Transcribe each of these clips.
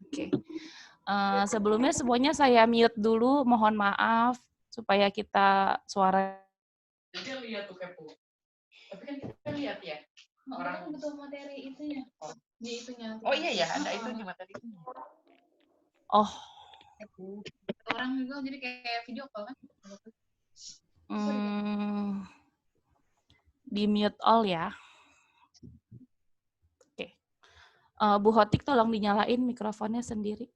Oke. Sebelumnya semuanya saya mute dulu, mohon maaf supaya kita suara. Nanti lihat tuh Kepo. Tapi kan kita lihat ya. Orang betul materi itunya. Di itunya. Oh iya ya, ada itu di materi itu. Oh. Orang juga jadi kayak video call kan. Di mute all ya. Oke. Bu Hotik tolong dinyalain mikrofonnya sendiri.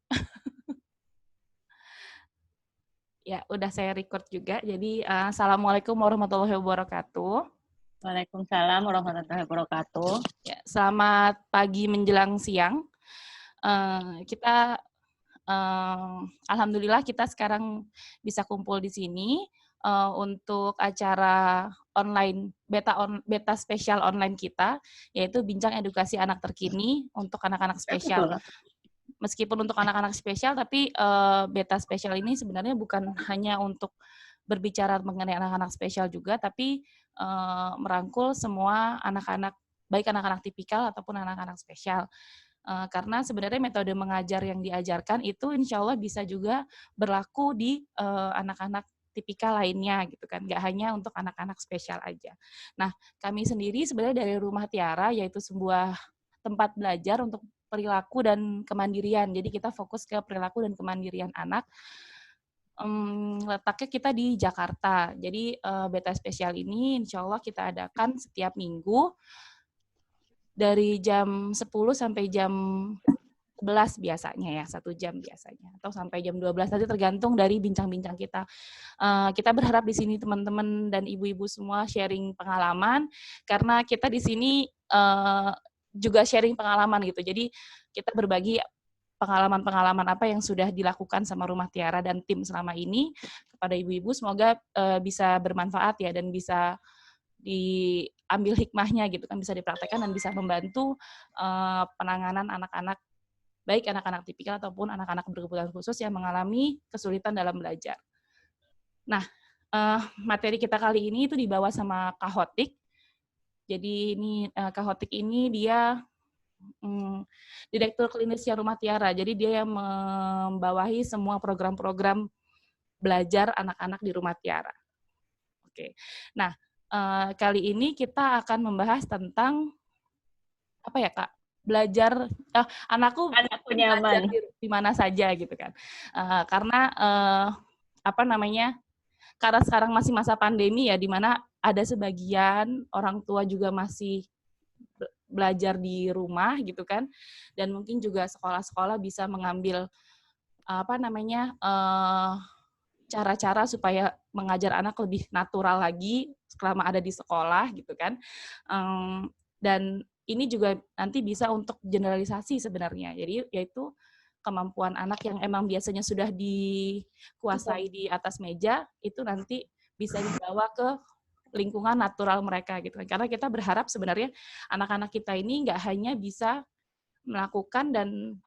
Ya, udah saya record juga. Jadi, Assalamualaikum warahmatullahi wabarakatuh. Waalaikumsalam warahmatullahi wabarakatuh. Ya, selamat pagi menjelang siang. Alhamdulillah kita sekarang bisa kumpul di sini untuk acara online beta spesial online kita, yaitu Bincang Edukasi Anak Terkini untuk anak-anak spesial. Meskipun untuk anak-anak spesial, tapi beta spesial ini sebenarnya bukan hanya untuk berbicara mengenai anak-anak spesial juga, tapi merangkul semua anak-anak, baik anak-anak tipikal ataupun anak-anak spesial. Karena sebenarnya metode mengajar yang diajarkan itu insya Allah bisa juga berlaku di anak-anak tipikal lainnya gitu kan, nggak hanya untuk anak-anak spesial aja. Nah, kami sendiri sebenarnya dari Rumah Tiara, yaitu sebuah tempat belajar untuk perilaku dan kemandirian. Jadi kita fokus ke perilaku dan kemandirian anak. Letaknya kita di Jakarta. Jadi beta spesial ini insya Allah kita adakan setiap minggu dari jam 10 sampai jam 11 biasanya ya, 1 jam biasanya. Atau sampai jam 12, nanti tergantung dari bincang-bincang kita. Kita berharap di sini teman-teman dan ibu-ibu semua sharing pengalaman, karena kita di sini juga sharing pengalaman gitu. Jadi kita berbagi pengalaman-pengalaman apa yang sudah dilakukan sama Rumah Tiara dan tim selama ini kepada ibu-ibu. Semoga bisa bermanfaat ya dan bisa diambil hikmahnya gitu kan, bisa dipraktekkan dan bisa membantu penanganan anak-anak, baik anak-anak tipikal ataupun anak-anak berkebutuhan khusus yang mengalami kesulitan dalam belajar. Nah, materi kita kali ini itu dibawa sama Kak Hotik. Jadi ini Kak Hotik ini dia Direktur Klinisnya Rumah Tiara. Jadi dia yang membawahi semua program-program belajar anak-anak di Rumah Tiara. Oke. Nah, kali ini kita akan membahas tentang apa ya Kak? Belajar anakku nyaman di mana saja gitu kan. Karena apa namanya? Karena sekarang masih masa pandemi ya, di mana ada sebagian orang tua juga masih belajar di rumah gitu kan, dan mungkin juga sekolah-sekolah bisa mengambil apa namanya cara-cara supaya mengajar anak lebih natural lagi selama ada di sekolah gitu kan, dan ini juga nanti bisa untuk generalisasi sebenarnya, jadi yaitu kemampuan anak yang emang biasanya sudah dikuasai di atas meja, itu nanti bisa dibawa ke lingkungan natural mereka gitu kan. Karena kita berharap sebenarnya anak-anak kita ini nggak hanya bisa melakukan dan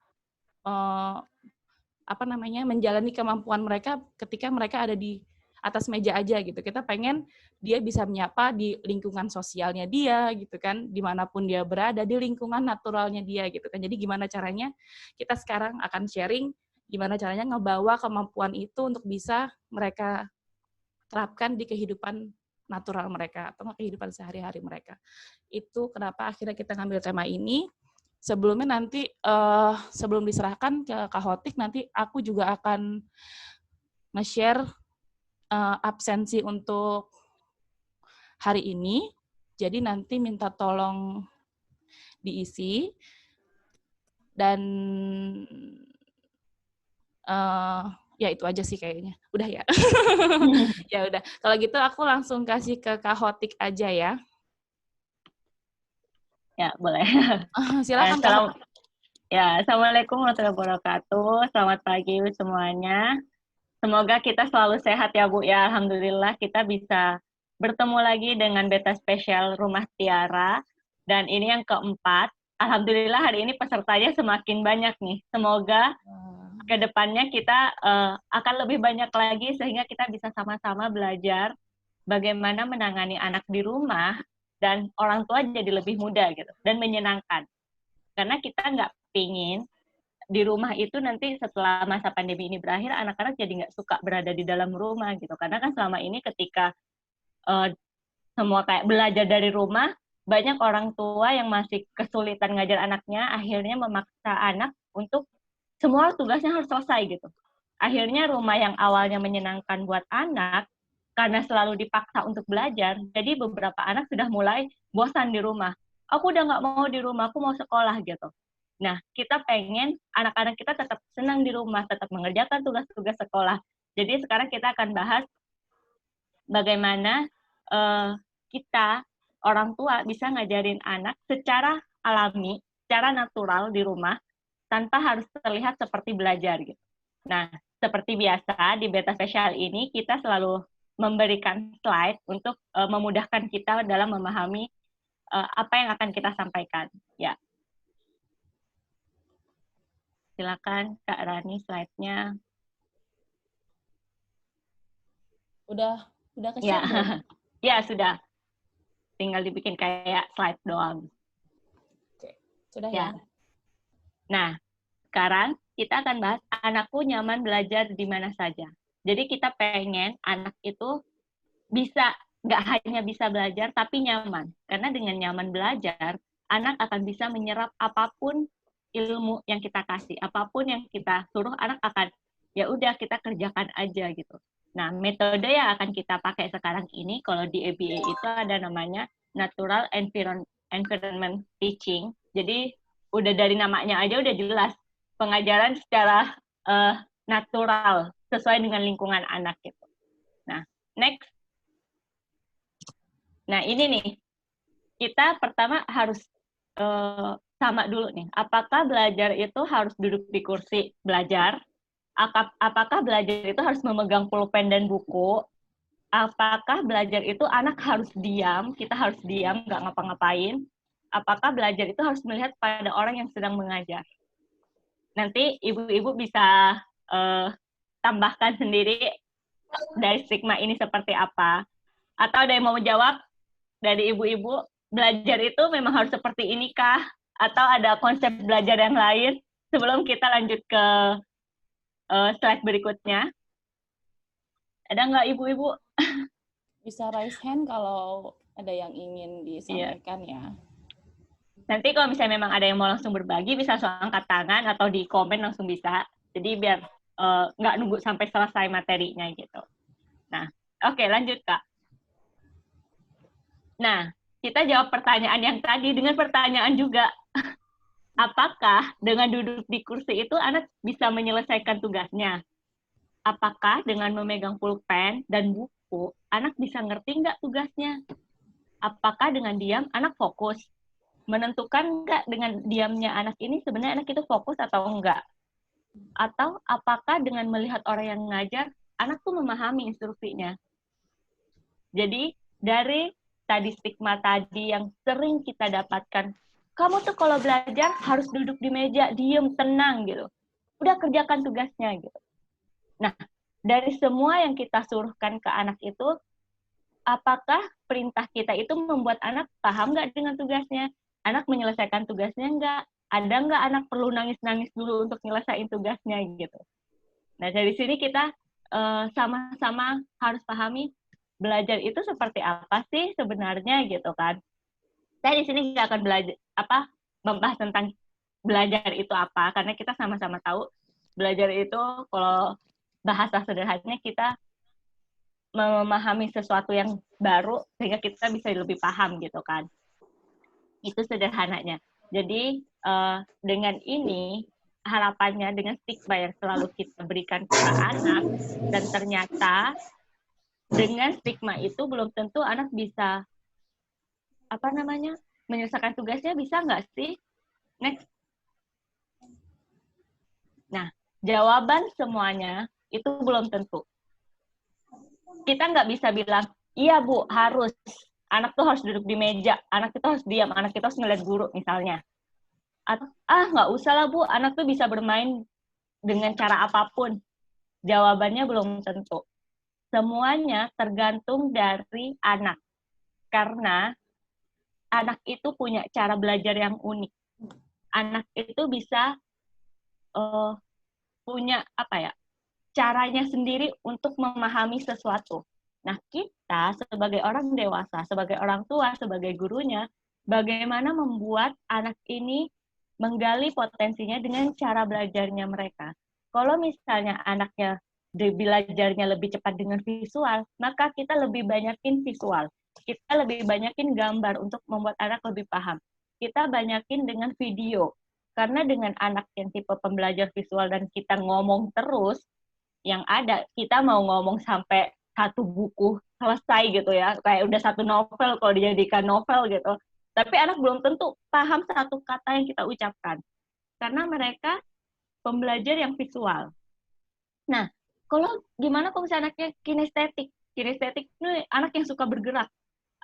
apa namanya menjalani kemampuan mereka ketika mereka ada di atas meja aja gitu. Kita pengen dia bisa menyapa di lingkungan sosialnya dia gitu kan, dimanapun dia berada, di lingkungan naturalnya dia gitu kan. Jadi gimana caranya kita sekarang akan sharing gimana caranya ngebawa kemampuan itu untuk bisa mereka terapkan di kehidupan natural mereka atau kehidupan sehari-hari mereka. Itu kenapa akhirnya kita ngambil tema ini. Sebelumnya nanti sebelum diserahkan ke Kak Hotik, nanti aku juga akan nge-share absensi untuk hari ini. Jadi nanti minta tolong diisi. Dan ya itu aja sih kayaknya. Udah ya. Ya udah. Kalau gitu aku langsung kasih ke Kak Hotik aja ya. Ya, boleh. Silakan Kak Hotik. Ya, Assalamualaikum warahmatullahi wabarakatuh. Selamat pagi semuanya. Semoga kita selalu sehat ya Bu ya. Alhamdulillah kita bisa bertemu lagi dengan beta spesial Rumah Tiara. Dan ini yang keempat. Alhamdulillah hari ini pesertanya semakin banyak nih. Semoga ke depannya kita akan lebih banyak lagi sehingga kita bisa sama-sama belajar bagaimana menangani anak di rumah dan orang tua jadi lebih mudah gitu dan menyenangkan. Karena kita nggak pingin di rumah itu nanti setelah masa pandemi ini berakhir, anak-anak jadi nggak suka berada di dalam rumah gitu. Karena kan selama ini ketika semua kayak belajar dari rumah, banyak orang tua yang masih kesulitan ngajar anaknya, akhirnya memaksa anak untuk semua tugasnya harus selesai gitu. Akhirnya rumah yang awalnya menyenangkan buat anak, karena selalu dipaksa untuk belajar, jadi beberapa anak sudah mulai bosan di rumah. Aku udah nggak mau di rumah, aku mau sekolah gitu. Nah, kita pengen anak-anak kita tetap senang di rumah, tetap mengerjakan tugas-tugas sekolah. Jadi sekarang kita akan bahas bagaimana kita, orang tua, bisa ngajarin anak secara alami, secara natural di rumah, tanpa harus terlihat seperti belajar gitu. Nah, seperti biasa di Beta Spesial ini kita selalu memberikan slide untuk memudahkan kita dalam memahami apa yang akan kita sampaikan. Ya, silakan Kak Rani slide-nya. Udah ke-share Ya, belum? ya sudah. Tinggal dibikin kayak slide doang. Oke, sudah ya. ya. Nah, sekarang kita akan bahas anakku nyaman belajar di mana saja. Jadi kita pengen anak itu bisa, nggak hanya bisa belajar, tapi nyaman. Karena dengan nyaman belajar, anak akan bisa menyerap apapun ilmu yang kita kasih, apapun yang kita suruh, anak akan, ya udah kita kerjakan aja gitu. Nah, metode yang akan kita pakai sekarang ini, kalau di ABA itu ada namanya Natural Environment Teaching. Jadi, udah dari namanya aja udah jelas, pengajaran secara natural, sesuai dengan lingkungan anak gitu. Nah, next. Nah, ini nih, kita pertama harus sama dulu nih, apakah belajar itu harus duduk di kursi belajar? Apakah belajar itu harus memegang pulpen dan buku? Apakah belajar itu anak harus diam, kita harus diam, nggak ngapa-ngapain? Apakah belajar itu harus melihat pada orang yang sedang mengajar? Nanti ibu-ibu bisa tambahkan sendiri dari stigma ini seperti apa. Atau ada yang mau menjawab dari ibu-ibu, belajar itu memang harus seperti ini kah? Atau ada konsep belajar yang lain? Sebelum kita lanjut ke slide berikutnya. Ada nggak ibu-ibu? Bisa raise hand kalau ada yang ingin disampaikan ya. Nanti kalau misalnya memang ada yang mau langsung berbagi, bisa langsung angkat tangan atau di komen langsung bisa. Jadi biar nggak nunggu sampai selesai materinya gitu. Nah, oke, lanjut Kak. Nah, kita jawab pertanyaan yang tadi dengan pertanyaan juga. Apakah dengan duduk di kursi itu anak bisa menyelesaikan tugasnya? Apakah dengan memegang pulpen dan buku, anak bisa ngerti nggak tugasnya? Apakah dengan diam, anak fokus? Menentukan nggak dengan diamnya anak ini sebenarnya anak itu fokus atau enggak? Atau apakah dengan melihat orang yang mengajar, anak tuh memahami instruksinya? Jadi, dari tadi stigma tadi yang sering kita dapatkan, kamu tuh kalau belajar harus duduk di meja, diem, tenang gitu. Udah kerjakan tugasnya gitu. Nah, dari semua yang kita suruhkan ke anak itu, apakah perintah kita itu membuat anak paham nggak dengan tugasnya? Anak menyelesaikan tugasnya nggak? Ada nggak anak perlu nangis-nangis dulu untuk nyelesain tugasnya gitu? Nah, dari sini kita sama-sama harus pahami belajar itu seperti apa sih sebenarnya gitu kan. Saya di sini nggak akan membahas tentang belajar itu apa, karena kita sama-sama tahu belajar itu kalau bahasa sederhananya kita memahami sesuatu yang baru sehingga kita bisa lebih paham gitu kan. Itu sederhananya. Jadi dengan ini harapannya dengan stigma yang selalu kita berikan kepada anak, dan ternyata dengan stigma itu belum tentu anak bisa menyelesaikan tugasnya, bisa nggak sih? Next. Nah, jawaban semuanya itu belum tentu. Kita nggak bisa bilang, iya Bu, harus. Anak tuh harus duduk di meja, anak itu harus diam, anak itu harus ngeliat guru misalnya. Atau, nggak usah lah Bu, anak tuh bisa bermain dengan cara apapun. Jawabannya belum tentu. Semuanya tergantung dari anak. Karena anak itu punya cara belajar yang unik. anak itu bisa punya caranya sendiri untuk memahami sesuatu. Nah, kita sebagai orang dewasa, sebagai orang tua, sebagai gurunya, bagaimana membuat anak ini menggali potensinya dengan cara belajarnya mereka. Kalau misalnya anaknya belajarnya lebih cepat dengan visual, maka kita lebih banyakin visual. Kita lebih banyakin gambar untuk membuat anak lebih paham. Kita banyakin dengan video. Karena dengan anak yang tipe pembelajar visual dan kita ngomong terus, yang ada kita mau ngomong sampai satu buku selesai gitu ya, kayak udah satu novel kalau dijadikan novel gitu, tapi anak belum tentu paham satu kata yang kita ucapkan karena mereka pembelajar yang visual. Nah, gimana kalau misalnya anaknya kinestetik itu anak yang suka bergerak.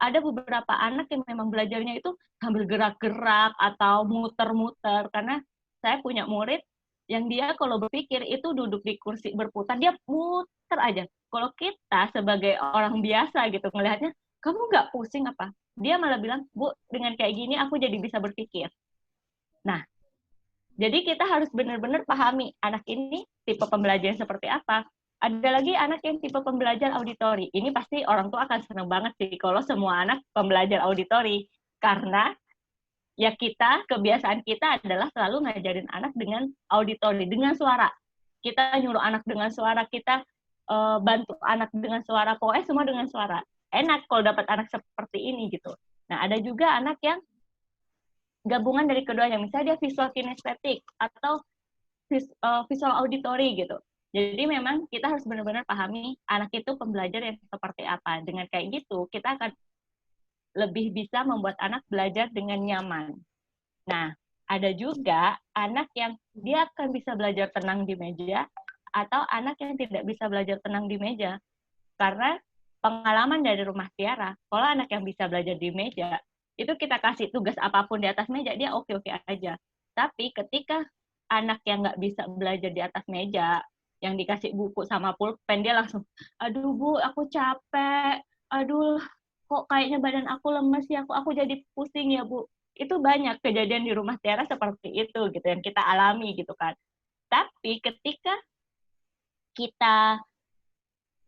Ada beberapa anak yang memang belajarnya itu sambil gerak-gerak atau muter-muter, karena saya punya murid yang dia kalau berpikir itu duduk di kursi berputar, dia muter aja. Kalau kita sebagai orang biasa gitu ngelihatnya, kamu nggak pusing apa? Dia malah bilang, Bu, dengan kayak gini aku jadi bisa berpikir. Nah, jadi kita harus benar-benar pahami anak ini tipe pembelajaran seperti apa. Ada lagi anak yang tipe pembelajar auditori. Ini pasti orang tua akan senang banget sih kalau semua anak pembelajar auditori. Karena ya kebiasaan kita adalah selalu ngajarin anak dengan auditori, dengan suara. Kita nyuruh anak dengan suara, kita bantu anak dengan suara, pokoknya semua dengan suara. Enak kalau dapat anak seperti ini gitu. Nah, ada juga anak yang gabungan dari keduanya, misalnya dia visual kinestetik atau visual auditory gitu. Jadi memang kita harus benar-benar pahami anak itu pembelajar yang seperti apa. Dengan kayak gitu, kita akan lebih bisa membuat anak belajar dengan nyaman. Nah, ada juga anak yang dia akan bisa belajar tenang di meja, atau anak yang tidak bisa belajar tenang di meja. Karena pengalaman dari rumah Tiara, kalau anak yang bisa belajar di meja, itu kita kasih tugas apapun di atas meja, dia oke-oke aja. Tapi ketika anak yang nggak bisa belajar di atas meja, yang dikasih buku sama pulpen, dia langsung, aduh Bu, aku capek, aduh kok kayaknya badan aku lemes ya, aku jadi pusing ya Bu. Itu banyak kejadian di rumah Tiara seperti itu gitu yang kita alami gitu kan. Tapi ketika kita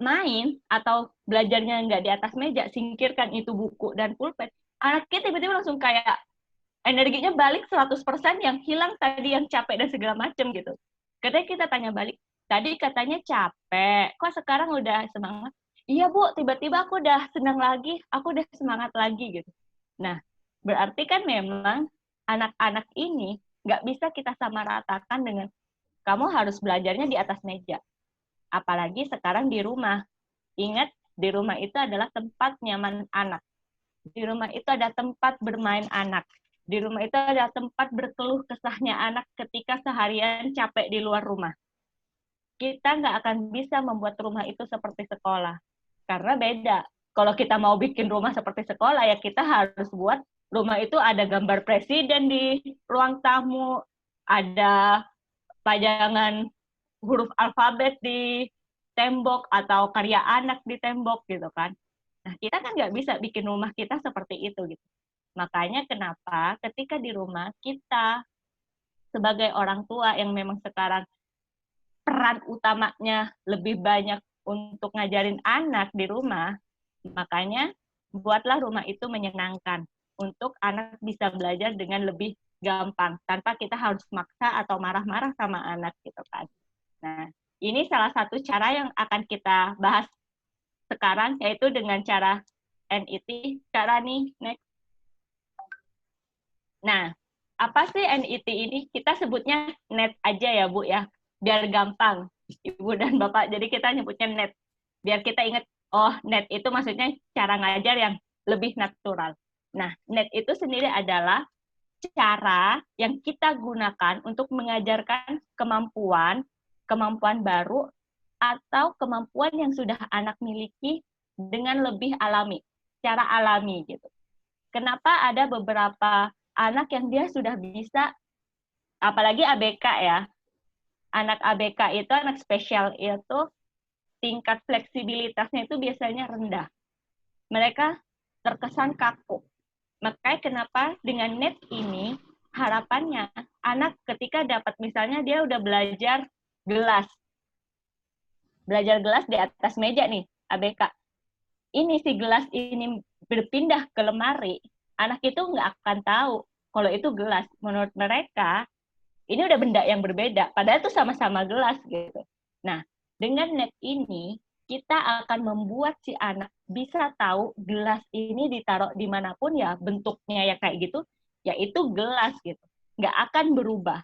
main atau belajarnya nggak di atas meja, singkirkan itu buku dan pulpen, anaknya tiba-tiba langsung kayak energinya balik 100%, yang hilang tadi yang capek dan segala macam gitu. Ketika kita tanya balik, tadi katanya capek, kok sekarang udah semangat? Iya Bu, tiba-tiba aku udah senang lagi, aku udah semangat lagi gitu. Nah, berarti kan memang anak-anak ini nggak bisa kita samaratakan dengan kamu harus belajarnya di atas meja. Apalagi sekarang di rumah. Ingat, di rumah itu adalah tempat nyaman anak. Di rumah itu ada tempat bermain anak. Di rumah itu ada tempat berkeluh kesahnya anak ketika seharian capek di luar rumah. Kita nggak akan bisa membuat rumah itu seperti sekolah. Karena beda. Kalau kita mau bikin rumah seperti sekolah, ya kita harus buat rumah itu ada gambar presiden di ruang tamu, ada pajangan huruf alfabet di tembok atau karya anak di tembok gitu kan. Nah, kita kan nggak bisa bikin rumah kita seperti itu gitu. Makanya kenapa ketika di rumah kita sebagai orang tua yang memang sekarang peran utamanya lebih banyak untuk ngajarin anak di rumah, makanya buatlah rumah itu menyenangkan untuk anak bisa belajar dengan lebih gampang tanpa kita harus maksa atau marah-marah sama anak gitu kan. Nah, ini salah satu cara yang akan kita bahas sekarang, yaitu dengan cara NET. Cara nih, next. Nah, apa sih NET ini? Kita sebutnya NET aja ya, Bu, ya. Biar gampang, Ibu dan Bapak. Jadi kita nyebutnya NET. Biar kita ingat, oh, NET itu maksudnya cara ngajar yang lebih natural. Nah, NET itu sendiri adalah cara yang kita gunakan untuk mengajarkan kemampuan baru atau kemampuan yang sudah anak miliki dengan lebih alami, secara alami gitu. Kenapa ada beberapa anak yang dia sudah bisa, apalagi ABK ya, anak ABK itu, anak spesial itu, tingkat fleksibilitasnya itu biasanya rendah. Mereka terkesan kaku. Makanya kenapa dengan NET ini, harapannya anak ketika dapat misalnya dia udah belajar gelas di atas meja nih, ABK. Ini si gelas ini berpindah ke lemari, anak itu nggak akan tahu kalau itu gelas. Menurut mereka, ini udah benda yang berbeda, padahal itu sama-sama gelas gitu. Nah, dengan net ini, kita akan membuat si anak bisa tahu gelas ini ditaruh dimanapun ya, bentuknya ya kayak gitu, yaitu gelas gitu. Nggak akan berubah.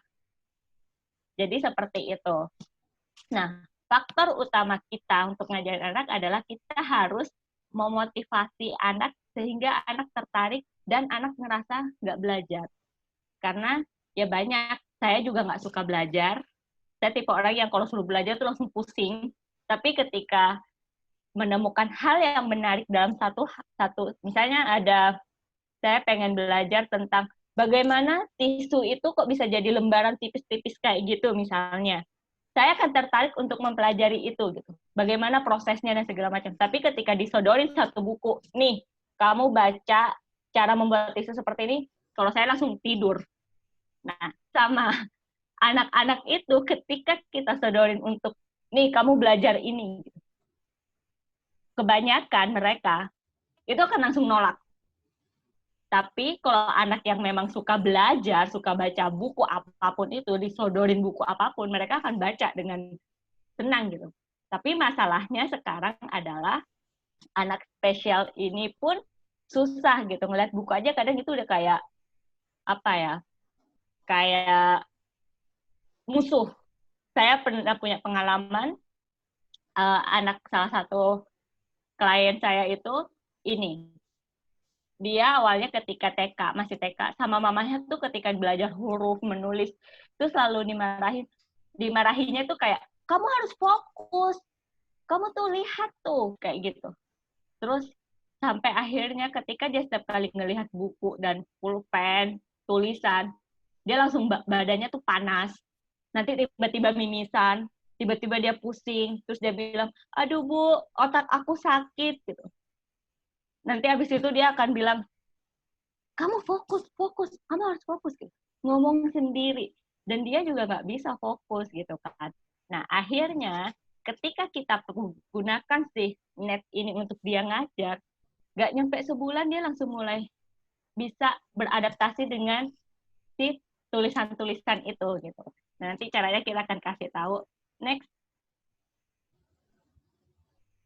Jadi seperti itu. Nah, faktor utama kita untuk ngajarin anak adalah kita harus memotivasi anak sehingga anak tertarik dan anak ngerasa nggak belajar. Karena ya banyak, saya juga nggak suka belajar. Saya tipe orang yang kalau suruh belajar tuh langsung pusing. Tapi ketika menemukan hal yang menarik dalam satu misalnya saya pengen belajar tentang bagaimana tisu itu kok bisa jadi lembaran tipis-tipis kayak gitu misalnya. Saya akan tertarik untuk mempelajari itu gitu. Bagaimana prosesnya dan segala macam. Tapi ketika disodorin satu buku, nih, kamu baca cara membuat tisu seperti ini, kalau saya langsung tidur. Nah, sama anak-anak itu ketika kita sodorin untuk, nih, kamu belajar ini. Kebanyakan mereka itu akan langsung nolak. Tapi kalau anak yang memang suka belajar, suka baca buku apapun itu, disodorin buku apapun, mereka akan baca dengan senang gitu. Tapi masalahnya sekarang adalah anak spesial ini pun susah gitu. Ngeliat buku aja kadang itu udah kayak, apa ya, kayak musuh. Saya pernah punya pengalaman, anak salah satu klien saya itu ini, dia awalnya ketika TK, masih TK, sama mamanya tuh ketika belajar huruf, menulis, itu selalu dimarahin. Dimarahinnya tuh kayak, kamu harus fokus, kamu tuh lihat tuh, kayak gitu. Terus sampai akhirnya ketika dia setiap kali ngelihat buku dan pulpen, tulisan, dia langsung badannya tuh panas. Nanti tiba-tiba mimisan, tiba-tiba dia pusing, terus dia bilang, aduh Bu, otak aku sakit, gitu. Nanti habis itu dia akan bilang, kamu fokus, kamu harus fokus, gitu. Ngomong sendiri. Dan dia juga nggak bisa fokus, gitu kan. Nah, akhirnya ketika kita gunakan si net ini untuk dia ngajar, nggak nyampe sebulan dia langsung mulai bisa beradaptasi dengan si tulisan-tulisan itu, gitu. Nah, nanti caranya kita akan kasih tahu. Next.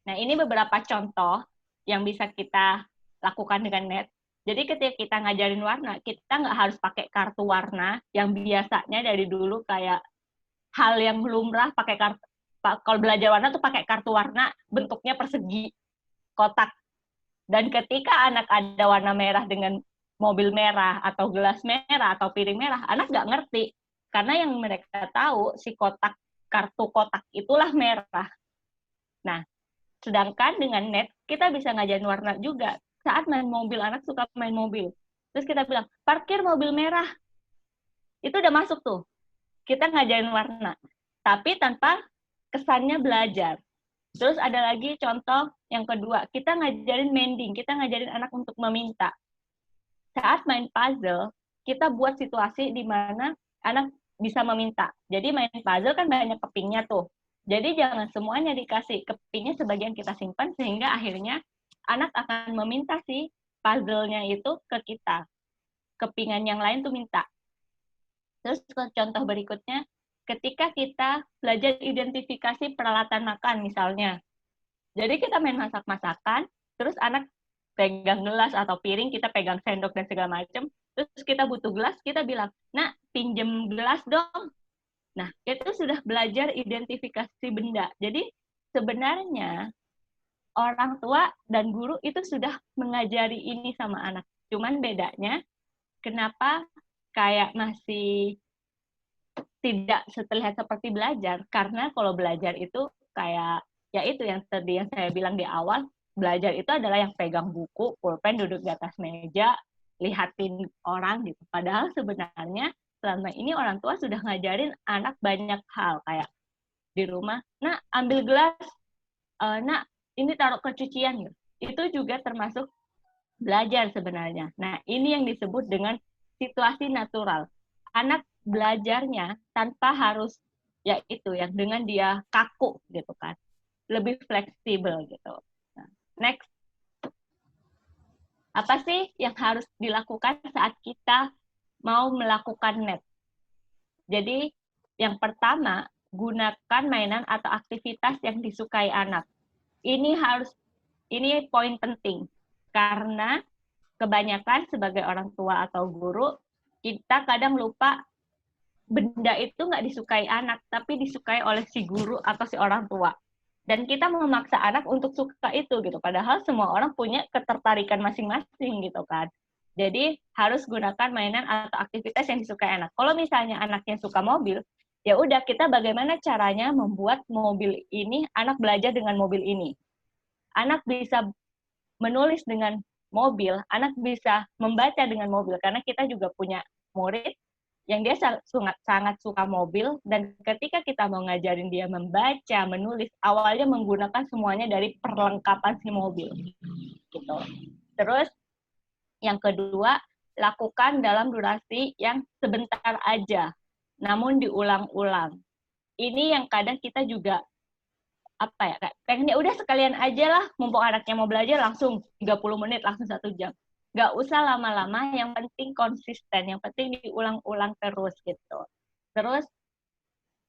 Nah, ini beberapa contoh yang bisa kita lakukan dengan net. Jadi ketika kita ngajarin warna, kita nggak harus pakai kartu warna yang biasanya dari dulu kayak hal yang lumrah pakai kartu. Kalau belajar warna tuh pakai kartu warna bentuknya persegi, kotak. Dan ketika anak ada warna merah dengan mobil merah atau gelas merah atau piring merah, anak nggak ngerti. Karena yang mereka tahu si kotak, kartu kotak itulah merah. Nah, sedangkan dengan net, kita bisa ngajarin warna juga. Saat main mobil, anak suka main mobil. Terus kita bilang, parkir mobil merah. Itu udah masuk tuh. Kita ngajarin warna. Tapi tanpa kesannya belajar. Terus ada lagi contoh yang kedua. Kita ngajarin mending. Kita ngajarin anak untuk meminta. Saat main puzzle, kita buat situasi di mana anak bisa meminta. Jadi main puzzle kan banyak kepingnya tuh. Jadi jangan semuanya dikasih, kepingnya sebagian kita simpan sehingga akhirnya anak akan meminta si puzzle-nya itu ke kita. Kepingan yang lain tuh minta. Terus contoh berikutnya, ketika kita belajar identifikasi peralatan makan misalnya. Jadi kita main masak-masakan, terus anak pegang gelas atau piring, kita pegang sendok dan segala macam. Terus kita butuh gelas, kita bilang, nak pinjem gelas dong. Nah, itu sudah belajar identifikasi benda. Jadi sebenarnya orang tua dan guru itu sudah mengajari ini sama anak. Cuman bedanya, kenapa kayak masih tidak terlihat seperti belajar? Karena kalau belajar itu kayak, ya itu yang tadi yang saya bilang di awal, belajar itu adalah yang pegang buku, pulpen, duduk di atas meja, lihatin orang gitu. Padahal sebenarnya selama ini orang tua sudah ngajarin anak banyak hal, kayak di rumah, nak ambil gelas, nak ini taruh ke cucian gitu. Itu juga termasuk belajar sebenarnya. Nah, ini yang disebut dengan situasi natural. Anak belajarnya tanpa harus ya itu yang dengan dia kaku gitu kan. Lebih fleksibel gitu. Nah, next. Apa sih yang harus dilakukan saat kita mau melakukan net? Jadi yang pertama, gunakan mainan atau aktivitas yang disukai anak. Ini poin penting karena kebanyakan sebagai orang tua atau guru kita kadang lupa benda itu nggak disukai anak tapi disukai oleh si guru atau si orang tua, dan kita memaksa anak untuk suka itu gitu, padahal semua orang punya ketertarikan masing-masing gitu kan. Jadi harus gunakan mainan atau aktivitas yang disukai anak. Kalau misalnya anaknya suka mobil, ya udah kita bagaimana caranya membuat mobil ini, anak belajar dengan mobil ini. Anak bisa menulis dengan mobil, anak bisa membaca dengan mobil, karena kita juga punya murid yang dia sangat suka mobil, dan ketika kita mau ngajarin dia membaca, menulis, awalnya menggunakan semuanya dari perlengkapan si mobil. Gitu. Terus, yang kedua, lakukan dalam durasi yang sebentar aja, namun diulang-ulang. Ini yang kadang kita juga pengennya udah sekalian aja lah, mumpung anaknya mau belajar langsung 30 menit, langsung 1 jam. Nggak usah lama-lama, yang penting konsisten, yang penting diulang-ulang terus gitu. Terus,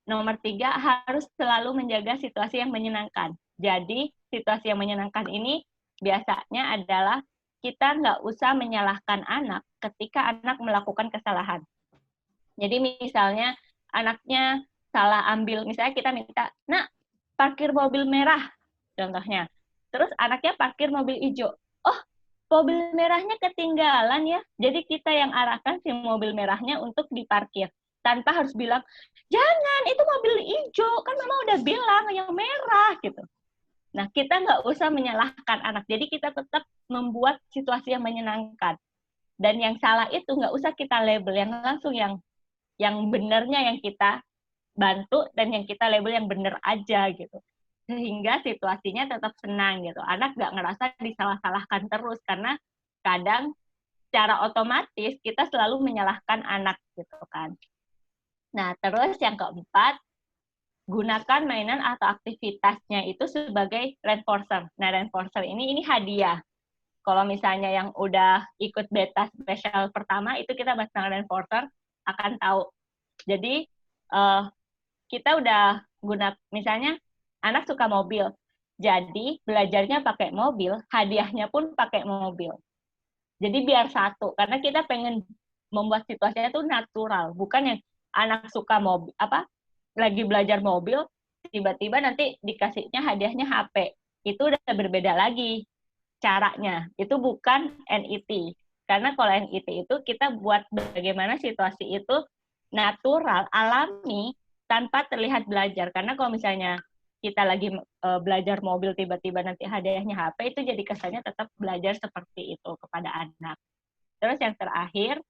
nomor 3, harus selalu menjaga situasi yang menyenangkan. Jadi, situasi yang menyenangkan ini biasanya adalah kita nggak usah menyalahkan anak ketika anak melakukan kesalahan. Jadi misalnya anaknya salah ambil, misalnya kita minta, "Nak, parkir mobil merah," contohnya. Terus anaknya parkir mobil hijau. Oh, mobil merahnya ketinggalan ya. Jadi kita yang arahkan si mobil merahnya untuk diparkir. Tanpa harus bilang, "Jangan, itu mobil hijau. Kan mama udah bilang yang merah," gitu. Nah, kita nggak usah menyalahkan anak. Jadi kita tetap membuat situasi yang menyenangkan. Dan yang salah itu nggak usah kita label, yang langsung yang benernya yang kita bantu, dan yang kita label yang bener aja gitu. Sehingga situasinya tetap senang gitu. Anak nggak ngerasa disalah-salahkan terus, karena kadang secara otomatis kita selalu menyalahkan anak gitu kan. Nah, terus yang keempat, gunakan mainan atau aktivitasnya itu sebagai reinforcer. Nah, reinforcer ini hadiah. Kalau misalnya yang udah ikut beta spesial pertama, itu kita bahas tentang reinforcer, akan tahu. Jadi, kita udah misalnya anak suka mobil, jadi belajarnya pakai mobil, hadiahnya pun pakai mobil. Jadi biar satu, karena kita pengen membuat situasinya itu natural, bukan yang anak suka mobil, lagi belajar mobil, tiba-tiba nanti dikasihnya hadiahnya HP. Itu udah berbeda lagi caranya. Itu bukan NET. Karena kalau NET itu kita buat bagaimana situasi itu natural, alami, tanpa terlihat belajar. Karena kalau misalnya kita lagi belajar mobil, tiba-tiba nanti hadiahnya HP, itu jadi kesannya tetap belajar seperti itu kepada anak. Terus yang terakhir,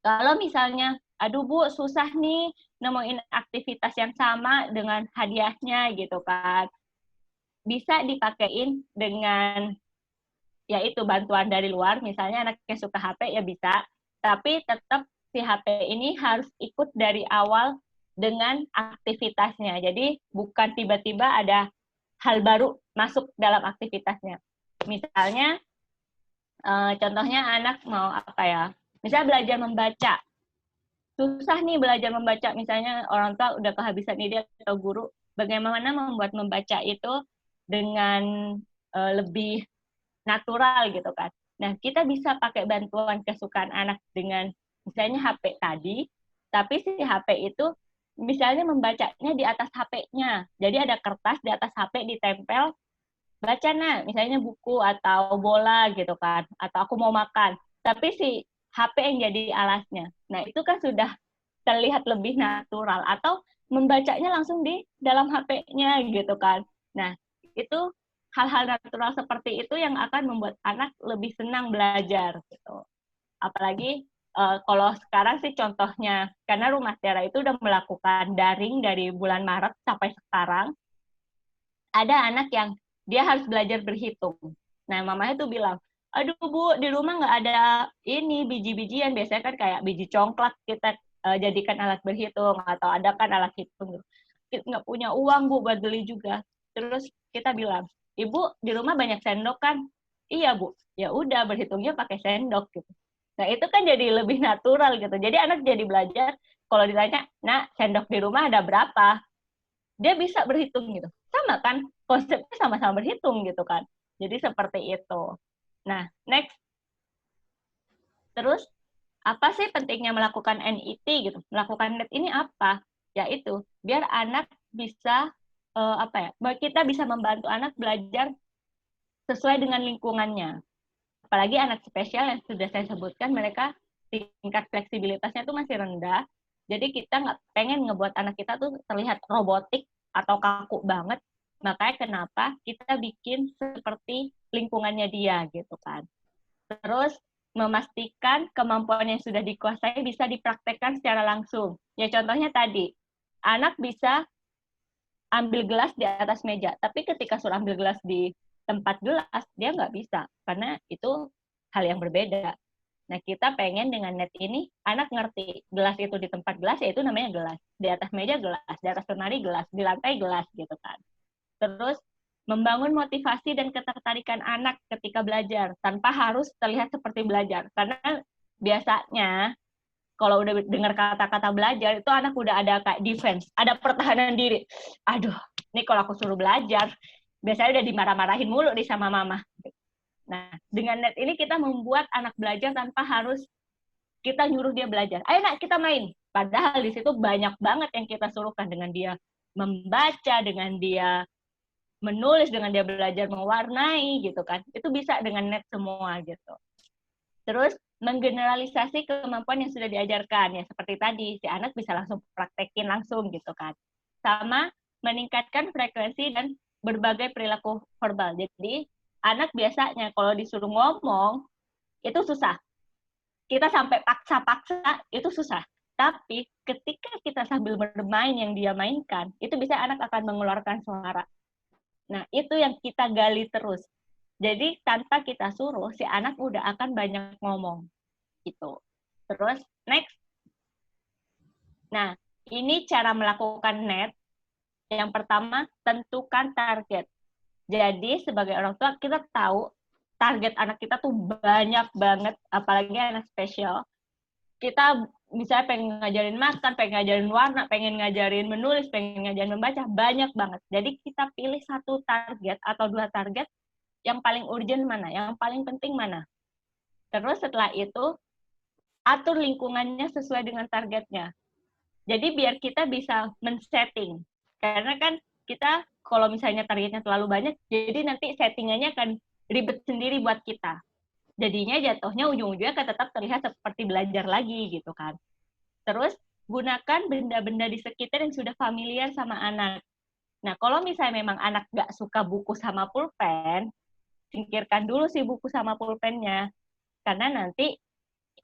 kalau misalnya, "Aduh Bu, susah nih nemuin aktivitas yang sama dengan hadiahnya," gitu kan. Bisa dipakein dengan, yaitu bantuan dari luar, misalnya anaknya suka HP, ya bisa. Tapi tetap si HP ini harus ikut dari awal dengan aktivitasnya. Jadi bukan tiba-tiba ada hal baru masuk dalam aktivitasnya. Misalnya, contohnya anak mau misalnya belajar membaca. Susah nih belajar membaca, misalnya orang tua udah kehabisan ide atau guru, bagaimana membuat membaca itu dengan lebih natural gitu kan. Nah, kita bisa pakai bantuan kesukaan anak dengan misalnya HP tadi, tapi si HP itu misalnya membacanya di atas HP-nya. Jadi ada kertas di atas HP ditempel, "Baca Nak," misalnya buku atau bola gitu kan, atau "Aku mau makan." Tapi si HP yang jadi alasnya. Nah, itu kan sudah terlihat lebih natural. Atau membacanya langsung di dalam HP-nya gitu kan. Nah, itu hal-hal natural seperti itu yang akan membuat anak lebih senang belajar gitu. Apalagi kalau sekarang sih contohnya, karena Rumah Tiara itu udah melakukan daring dari bulan Maret sampai sekarang, ada anak yang dia harus belajar berhitung. Nah, mamanya tuh bilang, aduh Bu, di rumah nggak ada ini biji-bijian, biasanya kan kayak biji congklak kita jadikan alat berhitung, atau ada kan alat hitung. Kita nggak punya uang Bu buat beli juga. Terus kita bilang, Ibu di rumah banyak sendok kan? Iya Bu, ya udah berhitungnya pakai sendok gitu. Nah itu kan jadi lebih natural gitu. Jadi anak jadi belajar, kalau ditanya, nah sendok di rumah ada berapa? Dia bisa berhitung gitu. Sama kan, konsepnya sama-sama berhitung gitu kan. Jadi seperti itu. Nah, next. Terus, apa sih pentingnya melakukan NET gitu? Melakukan NET ini apa? Yaitu, biar anak bisa, kita bisa membantu anak belajar sesuai dengan lingkungannya. Apalagi anak spesial yang sudah saya sebutkan, mereka tingkat fleksibilitasnya itu masih rendah. Jadi kita nggak pengen ngebuat anak kita tuh terlihat robotik atau kaku banget. Makanya kenapa kita bikin seperti lingkungannya dia gitu kan. Terus memastikan kemampuan yang sudah dikuasai bisa dipraktekkan secara langsung. Ya contohnya tadi, anak bisa ambil gelas di atas meja, tapi ketika suruh ambil gelas di tempat gelas, dia nggak bisa, karena itu hal yang berbeda. Nah, kita pengen dengan net ini, anak ngerti gelas itu di tempat gelas, ya itu namanya gelas. Di atas meja gelas, di atas lemari gelas, di lantai gelas, gitu kan. Terus, membangun motivasi dan ketertarikan anak ketika belajar, tanpa harus terlihat seperti belajar. Karena biasanya, kalau udah dengar kata-kata belajar, itu anak udah ada kayak defense, ada pertahanan diri. Aduh, ini kalau aku suruh belajar, biasanya udah dimarah-marahin mulu nih sama mama. Nah, dengan net ini kita membuat anak belajar tanpa harus kita nyuruh dia belajar. Ayo nak, kita main. Padahal di situ banyak banget yang kita suruhkan, dengan dia membaca, dengan dia menulis, dengan dia belajar mewarnai gitu kan. Itu bisa dengan net semua gitu. Terus menggeneralisasi kemampuan yang sudah diajarkan, ya seperti tadi, si anak bisa langsung praktekin langsung gitu kan. Sama meningkatkan frekuensi dan berbagai perilaku verbal. Jadi anak biasanya kalau disuruh ngomong itu susah. Kita sampai paksa-paksa itu susah. Tapi ketika kita sambil bermain yang dia mainkan, itu bisa anak akan mengeluarkan suara. Nah, itu yang kita gali terus. Jadi tanpa kita suruh, si anak udah akan banyak ngomong. Gitu. Terus, next. Nah, ini cara melakukan net. Yang pertama, tentukan target. Jadi, sebagai orang tua, kita tahu target anak kita tuh banyak banget, apalagi anak spesial. Kita misalnya pengen ngajarin makan, pengen ngajarin warna, pengen ngajarin menulis, pengen ngajarin membaca, banyak banget. Jadi, kita pilih satu target atau dua target, yang paling urgent mana, yang paling penting mana. Terus setelah itu, atur lingkungannya sesuai dengan targetnya. Jadi biar kita bisa men-setting. Karena kan kita kalau misalnya targetnya terlalu banyak, jadi nanti settingannya akan ribet sendiri buat kita. Jadinya jatuhnya ujung-ujungnya akan tetap terlihat seperti belajar lagi gitu kan. Terus gunakan benda-benda di sekitar yang sudah familiar sama anak. Nah, kalau misalnya memang anak nggak suka buku sama pulpen, singkirkan dulu sih buku sama pulpennya. Karena nanti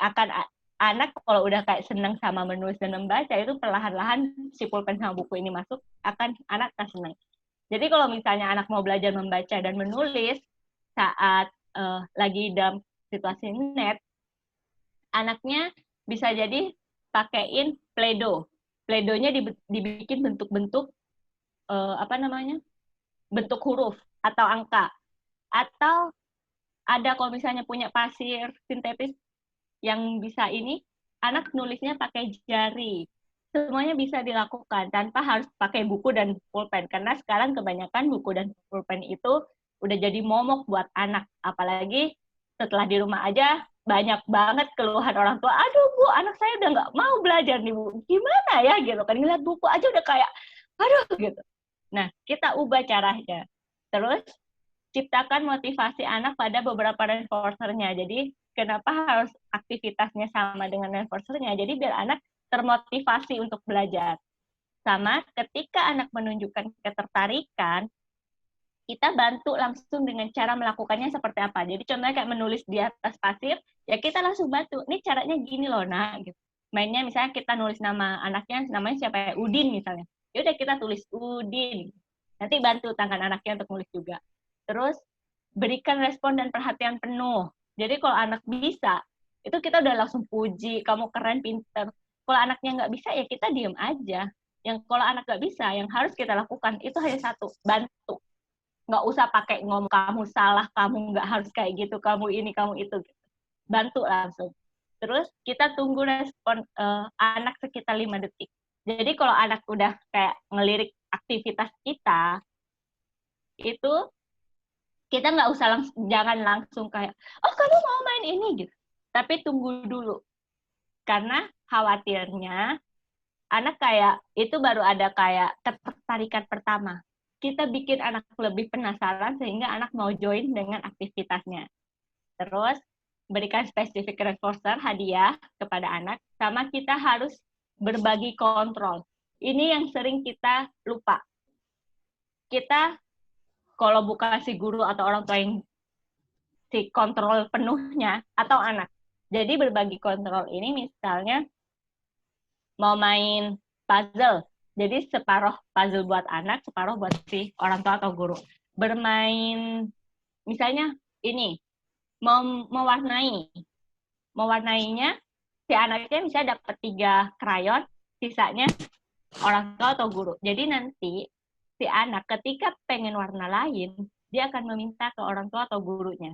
akan anak kalau udah kayak senang sama menulis dan membaca, itu perlahan-lahan si pulpen sama buku ini masuk, anak akan senang. Jadi kalau misalnya anak mau belajar membaca dan menulis saat lagi dalam situasi net, anaknya bisa jadi pakaiin Play-Doh. Play-Doh-nya dibikin bentuk-bentuk bentuk huruf atau angka. Atau ada kalau misalnya punya pasir sintetis yang bisa ini, anak nulisnya pakai jari. Semuanya bisa dilakukan tanpa harus pakai buku dan pulpen. Karena sekarang kebanyakan buku dan pulpen itu udah jadi momok buat anak. Apalagi setelah di rumah aja banyak banget keluhan orang tua. Aduh Bu, anak saya udah nggak mau belajar nih Bu. Gimana ya gitu kan. Ngeliat buku aja udah kayak, aduh gitu. Nah, kita ubah caranya. Terus ciptakan motivasi anak pada beberapa reinforcernya. Jadi kenapa harus aktivitasnya sama dengan reinforcernya? Jadi biar anak termotivasi untuk belajar. Sama ketika anak menunjukkan ketertarikan, kita bantu langsung dengan cara melakukannya seperti apa. Jadi contohnya kayak menulis di atas pasir, ya kita langsung bantu. Ini caranya gini loh, nak. Gitu. Mainnya misalnya kita nulis nama anaknya, namanya siapa ya? Udin misalnya. Ya udah kita tulis Udin. Nanti bantu tangan anaknya untuk nulis juga. Terus berikan respon dan perhatian penuh. Jadi kalau anak bisa, itu kita udah langsung puji, kamu keren, pinter. Kalau anaknya nggak bisa, ya kita diem aja. Yang kalau anak nggak bisa, yang harus kita lakukan itu hanya satu, bantu. Nggak usah pakai ngomong, kamu salah, kamu nggak harus kayak gitu, kamu ini, kamu itu. Bantu langsung. Terus kita tunggu respon anak sekitar 5 detik. Jadi kalau anak udah kayak ngelirik aktivitas kita, itu kita nggak usah jangan langsung kayak, oh kamu mau main ini gitu. Tapi tunggu dulu. Karena khawatirnya anak kayak, itu baru ada kayak ketertarikan pertama. Kita bikin anak lebih penasaran sehingga anak mau join dengan aktivitasnya. Terus berikan specific reinforcer, hadiah kepada anak, sama kita harus berbagi kontrol. Ini yang sering kita lupa. Kita kalau bukan si guru atau orang tua yang si kontrol penuhnya, atau anak. Jadi berbagi kontrol ini misalnya mau main puzzle, jadi separuh puzzle buat anak, separuh buat si orang tua atau guru. Bermain, misalnya ini, mewarnainya, si anaknya bisa dapat 3 krayon, sisanya orang tua atau guru. Jadi nanti si anak ketika pengen warna lain, dia akan meminta ke orang tua atau gurunya.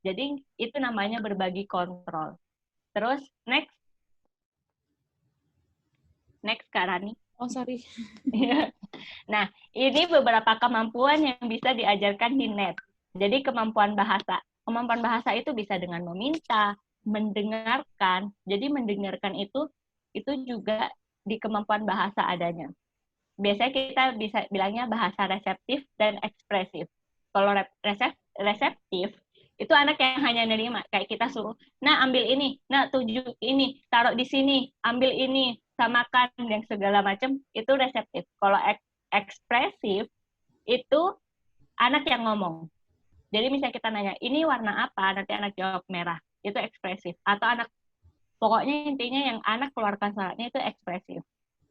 Jadi itu namanya berbagi kontrol. Terus next Kak Rani. Oh, sorry. Nah, ini beberapa kemampuan yang bisa diajarkan di net. Jadi kemampuan bahasa. Kemampuan bahasa itu bisa dengan meminta, mendengarkan. Jadi mendengarkan itu juga di kemampuan bahasa adanya. Biasanya kita bisa bilangnya bahasa reseptif dan ekspresif. Kalau reseptif, itu anak yang hanya nerima. Kayak kita suruh, nah ambil ini, nah tunjuk ini, taruh di sini, ambil ini, samakan, dan segala macam, itu reseptif. Kalau ekspresif, itu anak yang ngomong. Jadi misalnya kita nanya, ini warna apa? Nanti anak jawab merah. Itu ekspresif. Atau anak, pokoknya intinya yang anak keluarkan suaranya itu ekspresif.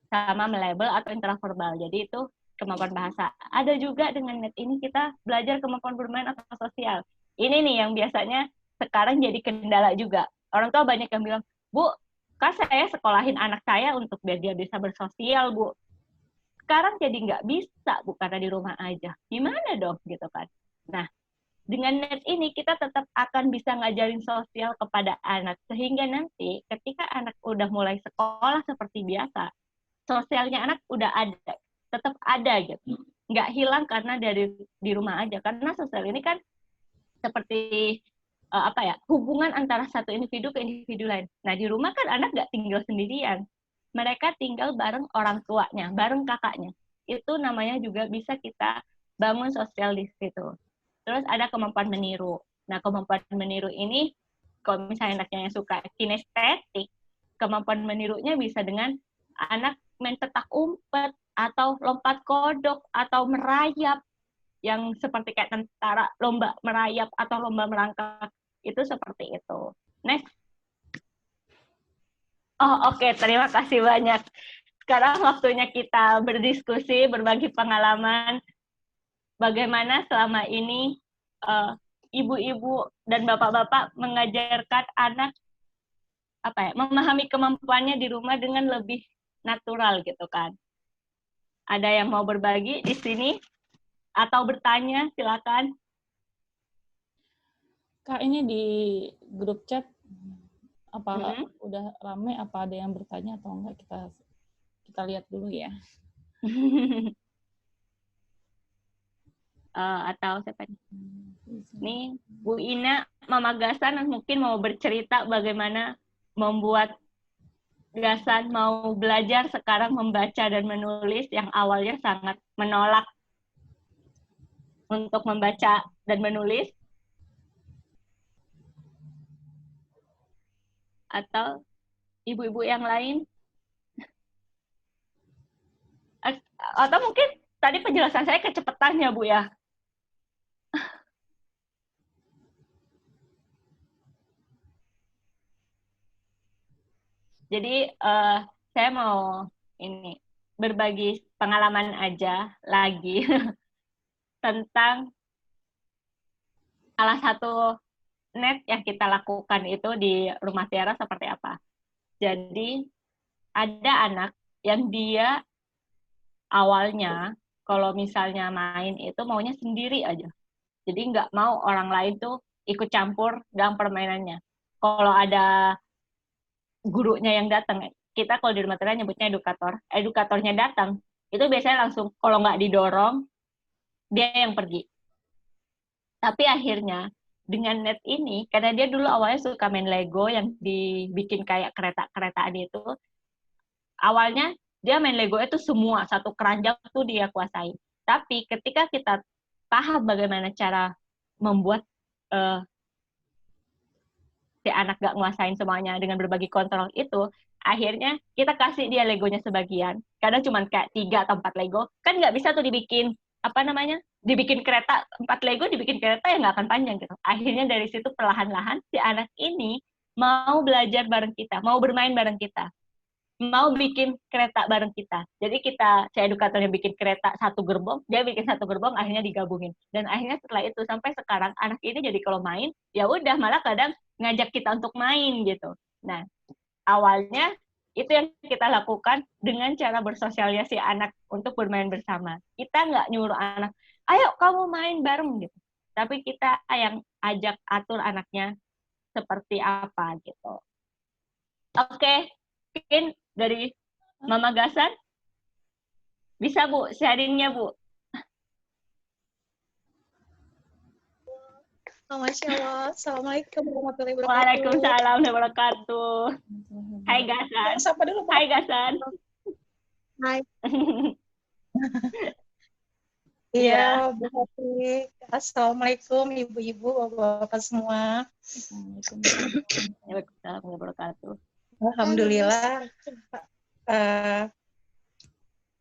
Sama melabel atau intraverbal. Jadi itu kemampuan bahasa. Ada juga dengan net ini kita belajar kemampuan bermain atau sosial. Ini nih yang biasanya sekarang jadi kendala juga. Orang tua banyak yang bilang, Bu, kan saya sekolahin anak saya untuk biar dia bisa bersosial, Bu. Sekarang jadi nggak bisa, Bu, karena di rumah aja. Gimana dong, gitu kan. Nah, dengan net ini kita tetap akan bisa ngajarin sosial kepada anak. Sehingga nanti ketika anak udah mulai sekolah seperti biasa, sosialnya anak udah ada, tetap ada gitu. Nggak hilang karena dari di rumah aja. Karena sosial ini kan seperti hubungan antara satu individu ke individu lain. Nah, di rumah kan anak nggak tinggal sendirian. Mereka tinggal bareng orang tuanya, bareng kakaknya. Itu namanya juga bisa kita bangun sosial di situ. Terus ada kemampuan meniru. Nah, kemampuan meniru ini, kalau misalnya anaknya yang suka kinestetik, kemampuan menirunya bisa dengan anak main petak umpet, atau lompat kodok, atau merayap, yang seperti kayak tentara, lomba merayap atau lomba merangkak, itu seperti itu. Next. Oh, oke. Terima kasih banyak. Sekarang waktunya kita berdiskusi, berbagi pengalaman, bagaimana selama ini ibu-ibu dan bapak-bapak mengajarkan anak memahami kemampuannya di rumah dengan lebih natural gitu kan. Ada yang mau berbagi di sini atau bertanya, silakan. Kak, ini di grup chat apa udah rame, apa ada yang bertanya atau enggak, kita lihat dulu ya. Atau siapa nih? Bu Ina Mama Gasan mungkin mau bercerita bagaimana membuat Gasan mau belajar sekarang membaca dan menulis yang awalnya sangat menolak untuk membaca dan menulis. Atau ibu-ibu yang lain? Atau mungkin tadi penjelasan saya kecepatan ya, Bu ya? Jadi saya mau ini berbagi pengalaman aja lagi tentang salah satu net yang kita lakukan itu di Rumah Tiara seperti apa. Jadi ada anak yang dia awalnya kalau misalnya main itu maunya sendiri aja. Jadi nggak mau orang lain tuh ikut campur dalam permainannya. Kalau ada gurunya yang datang, kita kalau di Rumah Tiara nyebutnya edukatornya datang, itu biasanya langsung kalau nggak didorong, dia yang pergi. Tapi akhirnya dengan net ini, karena dia dulu awalnya suka main Lego yang dibikin kayak kereta-keretaan itu, awalnya dia main Lego itu semua, satu keranjang tuh dia kuasai. Tapi ketika kita paham bagaimana cara membuat si anak gak nguasain semuanya dengan berbagi kontrol itu, akhirnya kita kasih dia Legonya sebagian. Kadang cuma kayak 3 atau 4 Lego, kan nggak bisa tuh dibikin, dibikin kereta, 4 Lego dibikin kereta ya nggak akan panjang gitu. Akhirnya dari situ perlahan-lahan si anak ini mau belajar bareng kita, mau bermain bareng kita, mau bikin kereta bareng kita. Jadi si edukatornya bikin kereta satu gerbong, dia bikin satu gerbong, akhirnya digabungin. Dan akhirnya setelah itu sampai sekarang anak ini jadi kalau main, ya udah malah kadang ngajak kita untuk main gitu. Nah, awalnya itu yang kita lakukan dengan cara bersosialisasi anak untuk bermain bersama. Kita nggak nyuruh anak, ayo kamu main bareng gitu. Tapi kita yang ajak atur anaknya seperti apa gitu. Oke, mungkin dari Mama Gasan, bisa Bu, sharingnya Bu. Oh, Masya Allah. Assalamualaikum warahmatullahi wabarakatuh. Waalaikumsalam warahmatullahi wabarakatuh. Hai Gasan. Sapa dulu, Pak. Hai Gasan. Hai. Iya, Bu Hati. Assalamualaikum Ibu-ibu, Bapak-bapak semua. Waalaikumsalam warahmatullahi wabarakatuh. Alhamdulillah.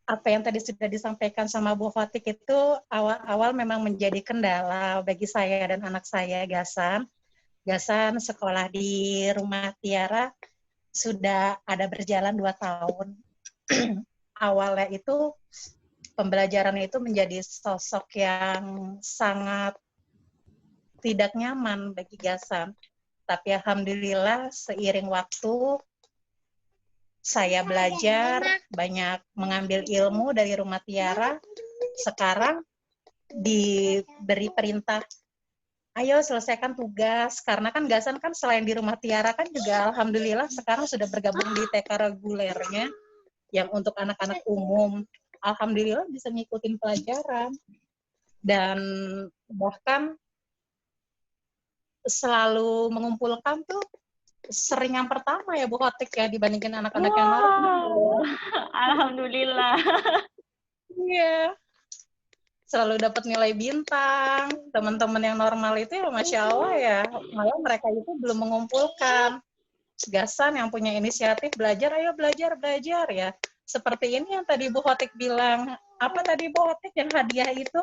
Apa yang tadi sudah disampaikan sama Bu Fatik itu awal-awal memang menjadi kendala bagi saya dan anak saya, Gasan. Gasan sekolah di Rumah Tiara sudah ada berjalan 2 tahun. Awalnya itu pembelajaran itu menjadi sosok yang sangat tidak nyaman bagi Gasan. Tapi alhamdulillah seiring waktu saya belajar, banyak mengambil ilmu dari Rumah Tiara. Sekarang diberi perintah, ayo selesaikan tugas. Karena kan Gasan kan selain di Rumah Tiara kan juga alhamdulillah sekarang sudah bergabung di TK regulernya yang untuk anak-anak umum. Alhamdulillah bisa ngikutin pelajaran. Dan bahkan selalu mengumpulkan tuh sering yang pertama ya Bu Hotik ya dibandingin anak-anak yang normal. Alhamdulillah. Iya. Selalu dapat nilai bintang. Teman-teman yang normal itu ya Masya Allah ya, malah mereka itu belum mengumpulkan. Gasan yang punya inisiatif belajar, ayo belajar ya. Seperti ini yang tadi Bu Hotik bilang. Apa tadi Bu Hotik yang hadiah itu?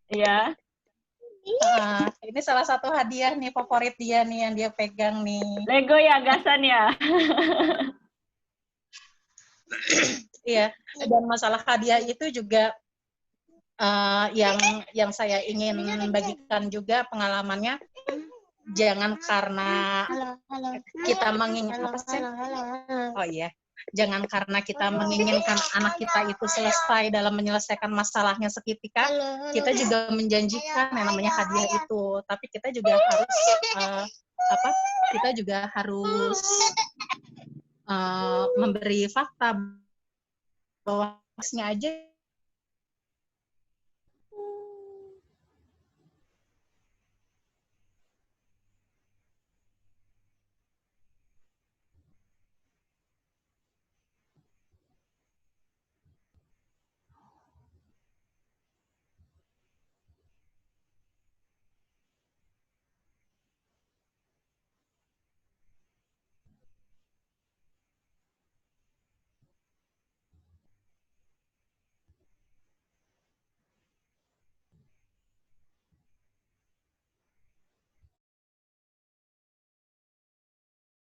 Iya. Ini salah satu hadiah nih favorit dia nih yang dia pegang nih. Lego ya Gasan ya. Iya. Dan masalah hadiah itu juga yang saya ingin bagikan juga pengalamannya. Jangan karena kita menginginkan jangan karena kita menginginkan anak kita itu selesai dalam menyelesaikan masalahnya seketika, kita juga menjanjikan yang namanya hadiah itu. Tapi kita juga harus memberi fakta bahwa aja